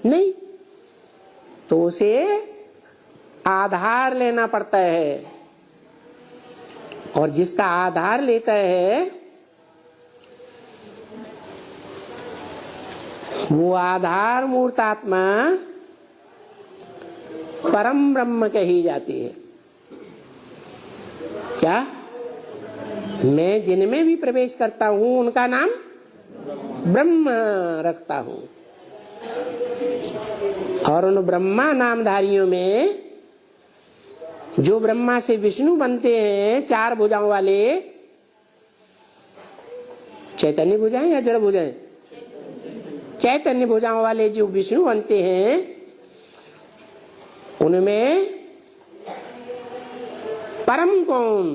नहीं, तो उसे आधार लेना पड़ता है, और जिसका आधार लेता है वो आधार मूर्त आत्मा परम ब्रह्म कही जाती है। क्या? मैं जिनमें भी प्रवेश करता हूं उनका नाम ब्रह्म रखता हूं, और उन ब्रह्मा नामधारियों में जो ब्रह्मा से विष्णु बनते हैं, 4 भुजाओं वाले, चैतन्य भुजाएं या जड़ भुजाएं? चैतन्य भुजाओं वाले जो विष्णु बनते हैं, उनमें परम कौन?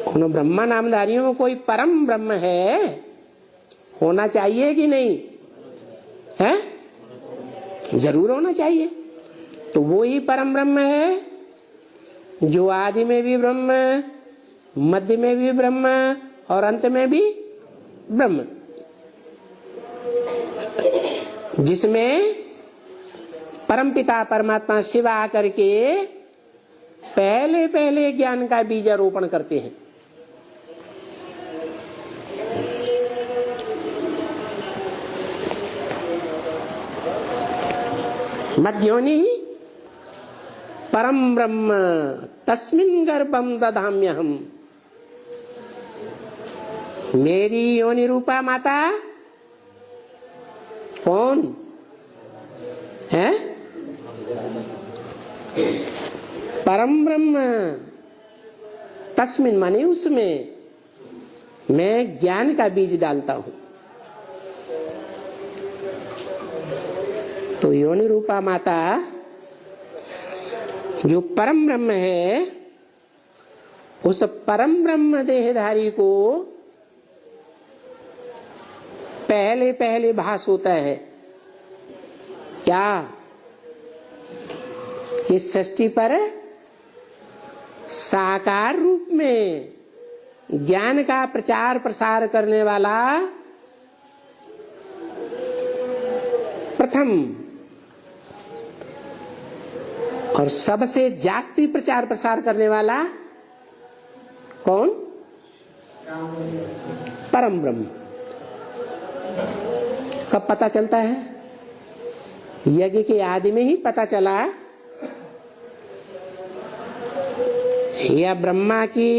उन ब्रह्मा नामधारियों में कोई परम ब्रह्म है? होना चाहिए कि नहीं है? जरूर होना चाहिए। तो वो ही परम ब्रह्म है जो आदि में भी ब्रह्म, मध्य में भी ब्रह्म और अंत में भी ब्रह्म, जिसमें परमपिता परमात्मा शिव आकर के पहले पहले ज्ञान का बीजारोपण करते हैं। मध्योनि परम ब्रह्म तस्मिन् गर्भम दधाम्यहम्। मेरी योनि रूपा माता कौन है? परम ब्रह्म। तस्मिन् माने उसमें मैं ज्ञान का बीज डालता हूं। तो योनि रूपा माता जो परम ब्रह्म है, उस परम ब्रह्म देहधारी को पहले पहले भास होता है क्या? इस सृष्टि पर साकार रूप में ज्ञान का प्रचार प्रसार करने वाला प्रथम और सबसे जास्ती प्रचार प्रसार करने वाला कौन? परम ब्रह्म। कब पता चलता है? यज्ञ के आदि में ही पता चला, या ब्रह्मा की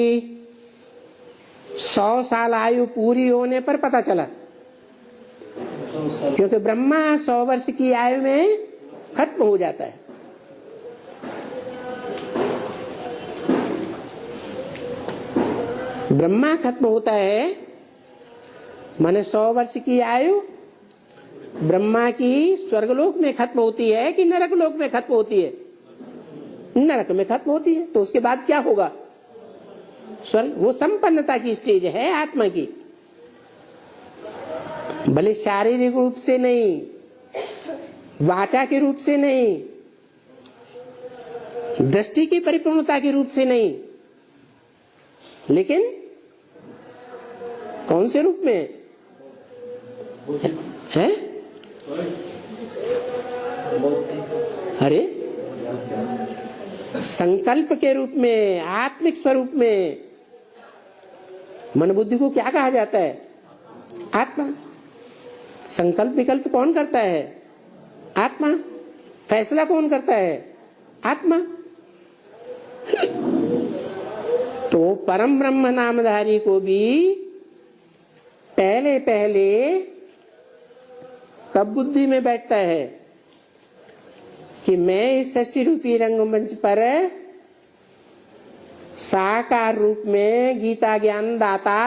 100 साल आयु पूरी होने पर पता चला? क्योंकि ब्रह्मा 100 वर्ष की आयु में खत्म हो जाता है। ब्रह्मा खत्म होता है माने 100 वर्ष की आयु ब्रह्मा की स्वर्गलोक में खत्म होती है कि नरक लोक में खत्म होती है? नरक में खत्म होती है। तो उसके बाद क्या होगा? स्वर्ग। वो संपन्नता की स्टेज है आत्मा की, भले शारीरिक रूप से नहीं, वाचा के रूप से नहीं, दृष्टि की परिपूर्णता के रूप से नहीं, लेकिन कौन से रूप में है? अरे संकल्प के रूप में, आत्मिक स्वरूप में। मन बुद्धि को क्या कहा जाता है? आत्मा। संकल्प विकल्प कौन करता है? आत्मा। फैसला कौन करता है? आत्मा। तो परम ब्रह्म नामधारी को भी पहले पहले कब बुद्धि में बैठता है कि मैं इस सृष्टि रूपी रंगमंच पर साकार रूप में गीता ज्ञान दाता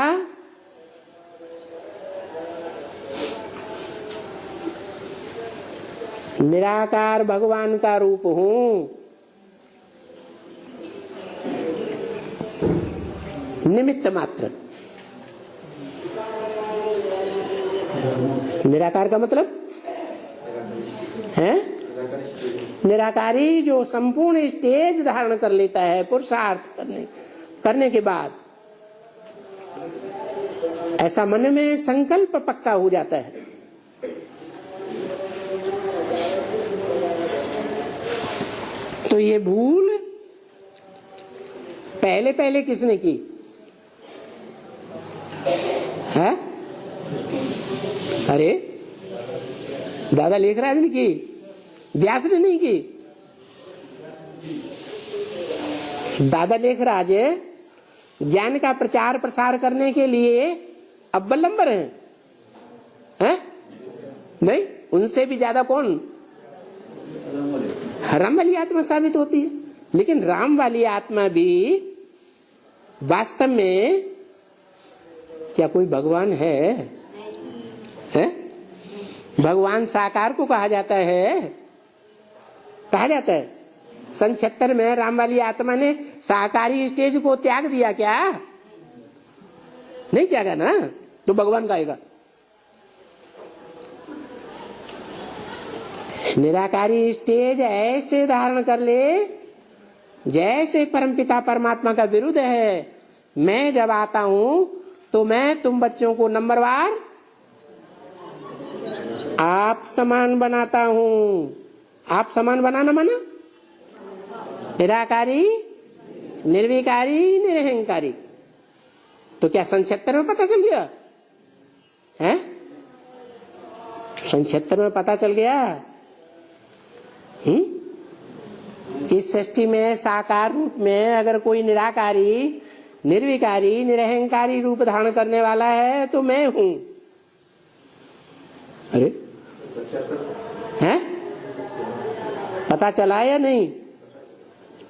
निराकार भगवान का रूप हूं। निमित्त मात्र। निराकार का मतलब है निराकारी जो संपूर्ण स्टेज धारण कर लेता है पुरुषार्थ करने के बाद। ऐसा मन में संकल्प पक्का हो जाता है तो ये भूल पहले पहले किसने की है? अरे दादा लेखराज ने की, व्यास ने नहीं की। दादा लेखराज ज्ञान का प्रचार प्रसार करने के लिए अव्वल नंबर हैं? नहीं, उनसे भी ज्यादा कौन? राम वाली आत्मा साबित होती है। लेकिन राम वाली आत्मा भी वास्तव में क्या कोई भगवान है? भगवान साकार को कहा जाता है, कहा जाता है। सन 76 में राम वाली आत्मा ने साकारी स्टेज को त्याग दिया क्या? नहीं त्यागा ना, तो भगवान कहेगा। निराकारी स्टेज ऐसे धारण कर ले जैसे परमपिता परमात्मा का विरुद्ध है। मैं जब आता हूं तो मैं तुम बच्चों को नंबरवार आप समान बनाता हूं। आप समान बनाना माना निराकारी, निर्विकारी, निरहंकारी। तो क्या सन 76 में पता चल गया है? सन 76 में पता चल गया इस सृष्टि में साकार रूप में अगर कोई निराकारी, निर्विकारी, निरहंकारी रूप धारण करने वाला है तो मैं हूं। अरे है? पता चला या नहीं?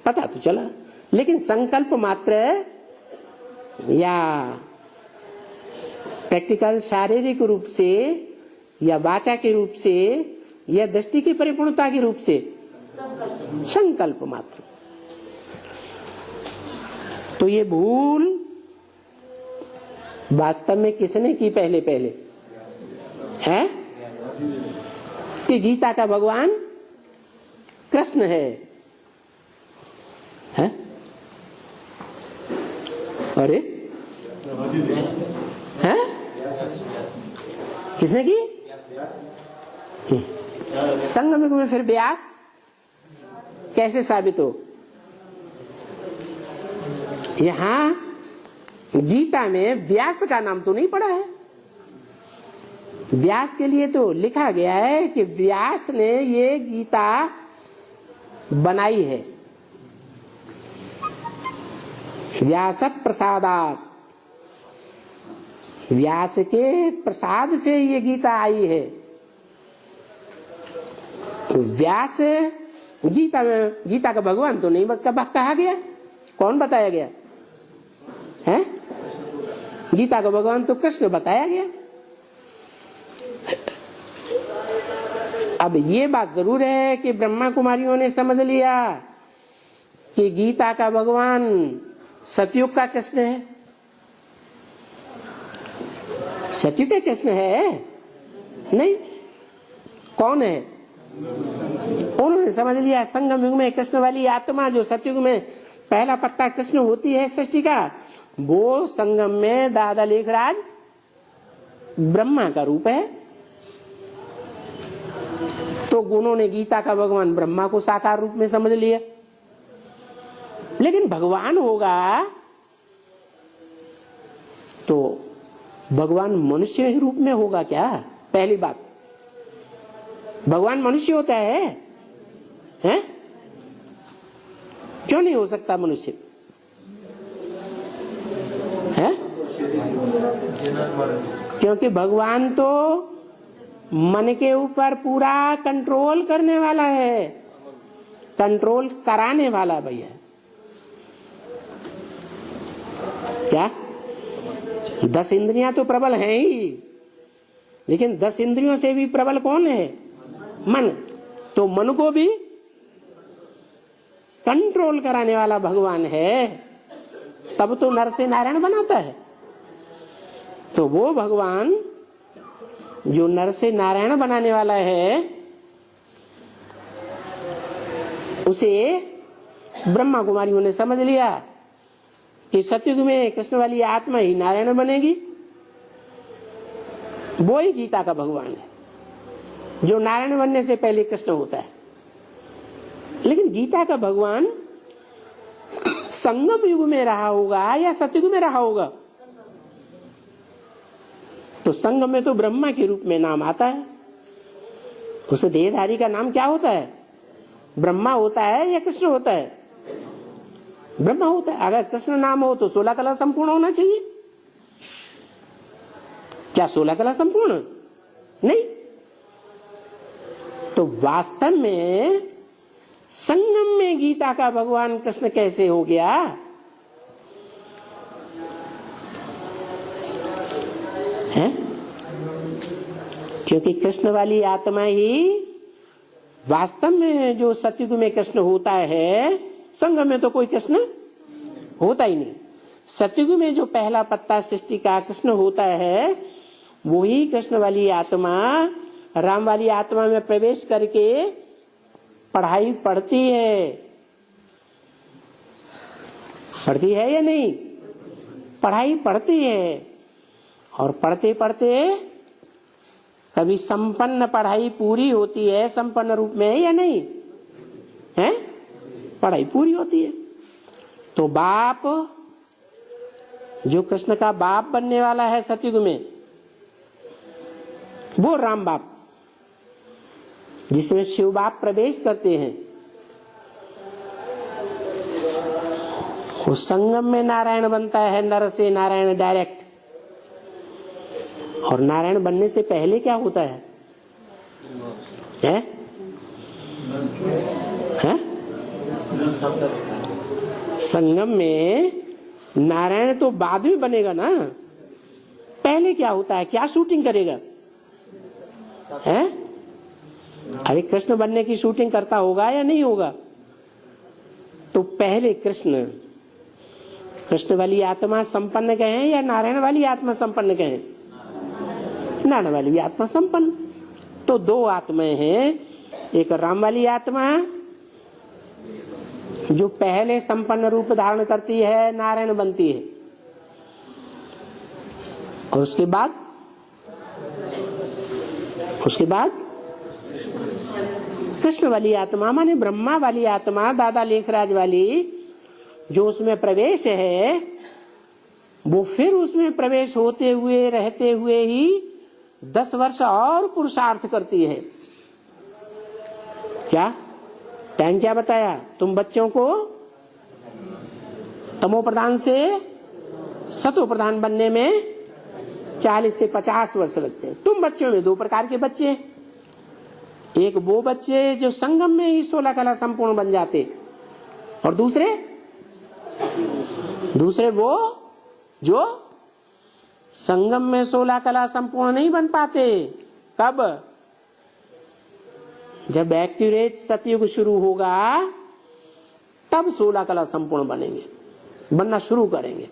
पता तो चला, लेकिन संकल्प मात्र या प्रैक्टिकल शारीरिक रूप से या वाचा के रूप से या दृष्टि की परिपूर्णता के रूप से संकल्प मात्र। तो ये भूल वास्तव में किसने की पहले पहले है? कि गीता का भगवान कृष्ण है? अरे है? किसने की? संगम युग में फिर व्यास कैसे साबित हो? यहां गीता में व्यास का नाम तो नहीं पड़ा है। व्यास के लिए तो लिखा गया है कि व्यास ने ये गीता बनाई है। व्यास प्रसादात, व्यास के प्रसाद से ये गीता आई है। व्यास गीता में, गीता का भगवान तो नहीं कहा गया। कौन बताया गया है? गीता का भगवान तो कृष्ण बताया गया। अब ये बात जरूर है कि ब्रह्मा कुमारियों ने समझ लिया कि गीता का भगवान सतयुग का कृष्ण है। सतयुग का कृष्ण है नहीं, कौन है? उन्होंने समझ लिया संगम युग में कृष्ण वाली आत्मा जो सतयुग में पहला पत्ता कृष्ण होती है सृष्टि का, वो संगम में दादा लेखराज ब्रह्मा का रूप है। तो उन्होंने गीता का भगवान ब्रह्मा को साकार रूप में समझ लिया। लेकिन भगवान होगा तो भगवान मनुष्य रूप में होगा क्या? पहली बात, भगवान मनुष्य होता है? हैं? क्यों नहीं हो सकता मनुष्य? है? क्योंकि भगवान तो मन के ऊपर पूरा कंट्रोल करने वाला है, कंट्रोल कराने वाला भैया। क्या 10 इंद्रियां तो प्रबल हैं ही, लेकिन 10 इंद्रियों से भी प्रबल कौन है? मन। तो मन को भी कंट्रोल कराने वाला भगवान है, तब तो नर से नारायण बनाता है। तो वो भगवान जो नर से नारायण बनाने वाला है, उसे ब्रह्मा कुमारियों ने समझ लिया कि सतयुग में कृष्ण वाली आत्मा ही नारायण बनेगी। वो ही गीता का भगवान है जो नारायण बनने से पहले कृष्ण होता है। लेकिन गीता का भगवान संगम युग में रहा होगा या सतयुग में रहा होगा? तो संगम में तो ब्रह्मा के रूप में नाम आता है। उस देहधारी का नाम क्या होता है? ब्रह्मा होता है या कृष्ण होता है? ब्रह्मा होता है। अगर कृष्ण नाम हो तो 16 कला संपूर्ण होना चाहिए। क्या 16 कला संपूर्ण नहीं? तो वास्तव में संगम में गीता का भगवान कृष्ण कैसे हो गया? है? क्योंकि कृष्ण वाली आत्मा ही वास्तव में जो सतयुग में कृष्ण होता है, संगम में तो कोई कृष्ण होता ही नहीं। सतयुग में जो पहला पत्ता सृष्टि का कृष्ण होता है, वही कृष्ण वाली आत्मा राम वाली आत्मा में प्रवेश करके पढ़ाई पढ़ती है या नहीं? पढ़ाई पढ़ती है। और पढ़ते पढ़ते कभी संपन्न पढ़ाई पूरी होती है संपन्न रूप में या नहीं है? पढ़ाई पूरी होती है। तो बाप जो कृष्ण का बाप बनने वाला है सतयुग में, वो राम बाप, जिसमें शिव बाप प्रवेश करते हैं, उस संगम में नारायण बनता है, नर से नारायण डायरेक्ट। और नारायण बनने से पहले क्या होता है? संगम में नारायण तो बाद में बनेगा ना, पहले क्या होता है? क्या शूटिंग करेगा? है? अरे कृष्ण बनने की शूटिंग करता होगा या नहीं होगा? तो पहले कृष्ण वाली आत्मा संपन्न कहें या नारायण वाली आत्मा संपन्न कहें? नारायण वाली आत्मा संपन्न। तो दो आत्माएं हैं, एक राम वाली आत्मा जो पहले संपन्न रूप धारण करती है, नारायण बनती है, और उसके बाद कृष्ण वाली आत्मा माने ब्रह्मा वाली आत्मा, दादा लेखराज वाली, जो उसमें प्रवेश है, वो फिर उसमें प्रवेश होते हुए रहते हुए ही 10 वर्ष और पुरुषार्थ करती है। क्या टाइम क्या बताया? तुम बच्चों को तमो प्रधान से सतो प्रधान बनने में 40 से 50 वर्ष लगते हैं। तुम बच्चों में 2 प्रकार के बच्चे हैं। एक वो बच्चे जो संगम में ही 16 कला संपूर्ण बन जाते, और दूसरे वो जो संगम में 16 कला संपूर्ण नहीं बन पाते। कब? जब एक्यूरेट सतयुग शुरू होगा, तब 16 कला संपूर्ण बनेंगे, बनना शुरू करेंगे।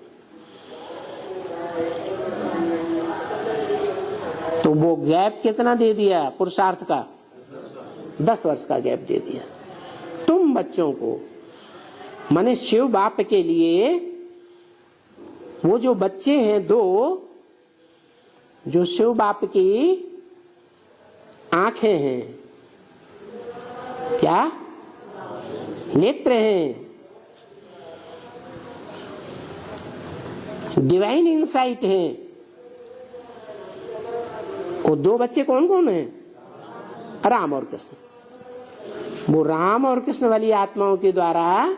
तो वो गैप कितना दे दिया पुरुषार्थ का? 10 वर्ष का गैप दे दिया। तुम बच्चों को माने शिव बाप के लिए वो जो बच्चे हैं 2, जो शिव बाप की आंखें हैं, क्या नेत्र हैं, डिवाइन इंसाइट हैं, वो 2 बच्चे कौन कौन हैं? राम और कृष्ण। वो राम और कृष्ण वाली आत्माओं के द्वारा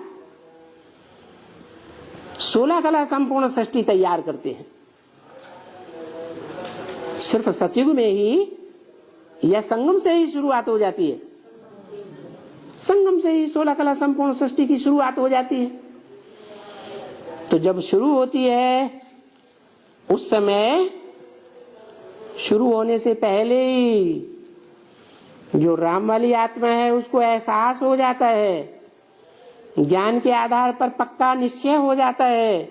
16 कला संपूर्ण सृष्टि तैयार करते हैं। सिर्फ सतयुग में ही या संगम से ही शुरुआत हो जाती है? संगम से ही 16 कला संपूर्ण सृष्टि की शुरुआत हो जाती है। तो जब शुरू होती है, उस समय शुरू होने से पहले ही जो राम वाली आत्मा है उसको एहसास हो जाता है, ज्ञान के आधार पर पक्का निश्चय हो जाता है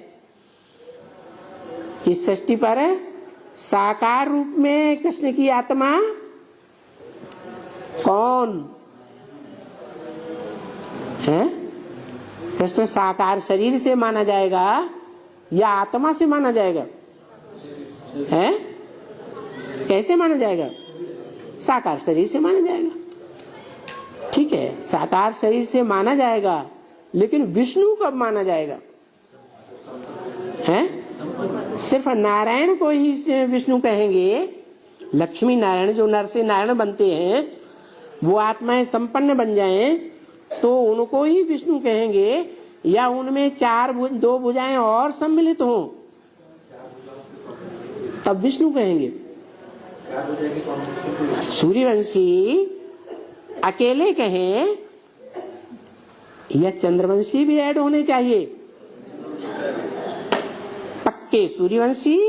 कि सृष्टि पर साकार रूप में कृष्ण की आत्मा कौन है? कृष्ण साकार शरीर से माना जाएगा या आत्मा से माना जाएगा? है? कैसे माना जाएगा? साकार शरीर से माना जाएगा। ठीक है, साकार शरीर से माना जाएगा, लेकिन विष्णु कब माना जाएगा? हैं? सिर्फ नारायण को ही विष्णु कहेंगे। लक्ष्मी नारायण जो नर से नारायण बनते हैं, वो आत्माएं संपन्न बन जाएं तो उनको ही विष्णु कहेंगे, या उनमें दो भुजाएं और सम्मिलित हों तब विष्णु कहेंगे? सूर्यवंशी अकेले कहें या चंद्रवंशी भी ऐड होने चाहिए? पक्के सूर्यवंशी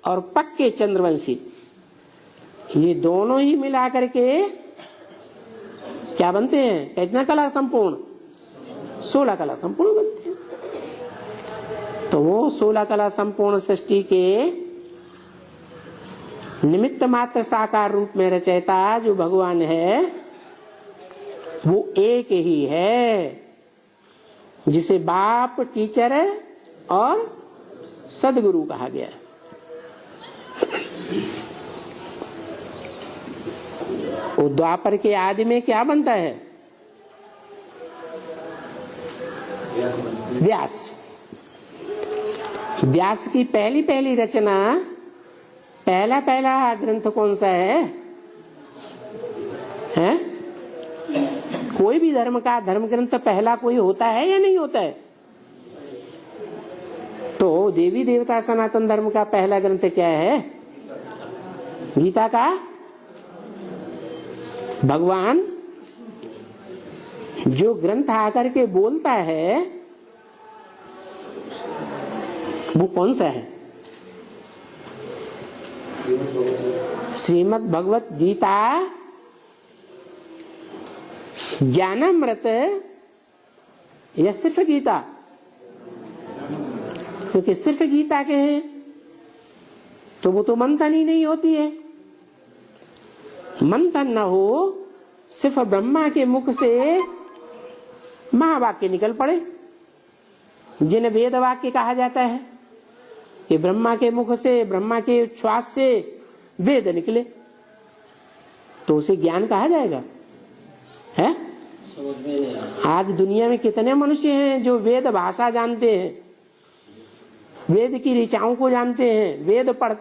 और पक्के चंद्रवंशी, ये दोनों ही मिला करके क्या बनते हैं? कितना कला संपूर्ण? 16 कला संपूर्ण बनते हैं। तो वो 16 कला संपूर्ण सृष्टि के निमित्त मात्र साकार रूप में रचयिता जो भगवान है, वो एक ही है, जिसे बाप, टीचर और सदगुरु कहा गया है। वो द्वापर के आदि में क्या बनता है? व्यास। व्यास की पहली रचना, पहला ग्रंथ कौन सा है? हैं? कोई भी धर्म का धर्म ग्रंथ पहला कोई होता है या नहीं होता है? तो देवी देवता सनातन धर्म का पहला ग्रंथ क्या है? गीता का भगवान जो ग्रंथ आकर के बोलता है वो कौन सा है? श्रीमद् भगवत गीता, ज्ञानामृत या सिर्फ गीता? क्योंकि सिर्फ गीता के हैं तो वो तो मंथन ही नहीं होती है। मंथन न हो, सिर्फ ब्रह्मा के मुख से महावाक्य निकल पड़े, जिन्हें वेद वाक्य कहा जाता है कि ब्रह्मा के मुख से, ब्रह्मा के श्वास से वेद निकले, तो उसे ज्ञान कहा जाएगा? है? आज दुनिया में कितने मनुष्य हैं जो वेद भाषा जानते हैं, वेद की ऋचाओं को जानते हैं, वेद पढ़ते